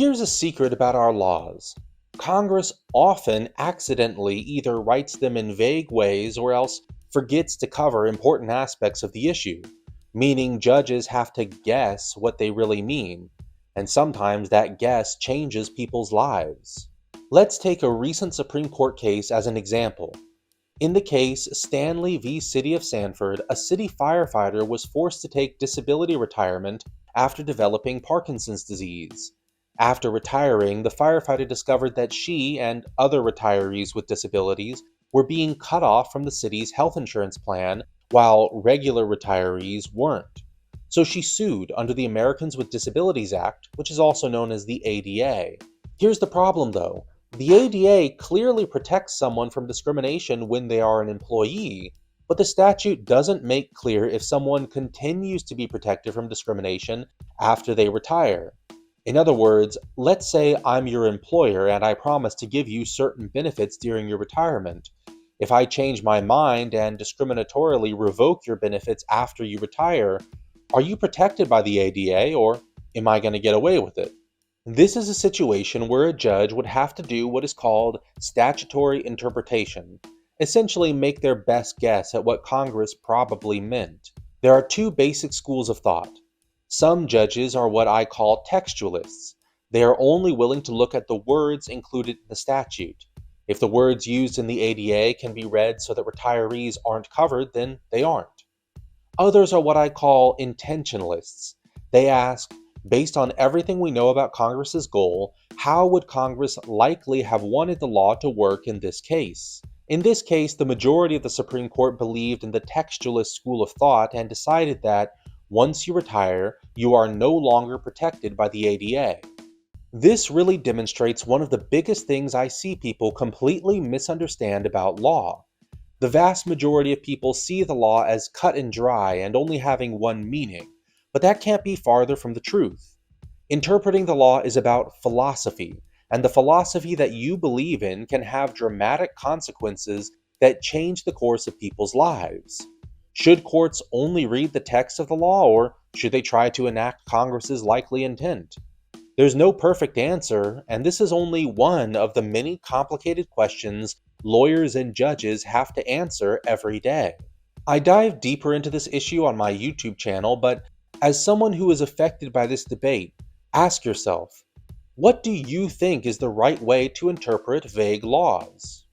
Here's a secret about our laws. Congress often accidentally either writes them in vague ways or else forgets to cover important aspects of the issue, meaning judges have to guess what they really mean, and sometimes that guess changes people's lives. Let's take a recent Supreme Court case as an example. In the case Stanley v. City of Sanford, a city firefighter was forced to take disability retirement after developing Parkinson's disease. After retiring, the firefighter discovered that she and other retirees with disabilities were being cut off from the city's health insurance plan while regular retirees weren't. So she sued under the Americans with Disabilities Act, which is also known as the ADA. Here's the problem though. The ADA clearly protects someone from discrimination when they are an employee, but the statute doesn't make clear if someone continues to be protected from discrimination after they retire. In other words, let's say I'm your employer and I promise to give you certain benefits during your retirement. If I change my mind and discriminatorily revoke your benefits after you retire, are you protected by the ADA or am I going to get away with it? This is a situation where a judge would have to do what is called statutory interpretation, essentially make their best guess at what Congress probably meant. There are two basic schools of thought. Some judges are what I call textualists. They are only willing to look at the words included in the statute. If the words used in the ADA can be read so that retirees aren't covered, then they aren't. Others are what I call intentionalists. They ask, based on everything we know about Congress's goal, how would Congress likely have wanted the law to work in this case? In this case, the majority of the Supreme Court believed in the textualist school of thought and decided that once you retire, you are no longer protected by the ADA. This really demonstrates one of the biggest things I see people completely misunderstand about law. The vast majority of people see the law as cut and dry and only having one meaning, but that can't be farther from the truth. Interpreting the law is about philosophy, and the philosophy that you believe in can have dramatic consequences that change the course of people's lives. Should courts only read the text of the law, or should they try to enact Congress's likely intent? There's no perfect answer, and this is only one of the many complicated questions lawyers and judges have to answer every day. I dive deeper into this issue on my YouTube channel, but as someone who is affected by this debate, ask yourself, what do you think is the right way to interpret vague laws?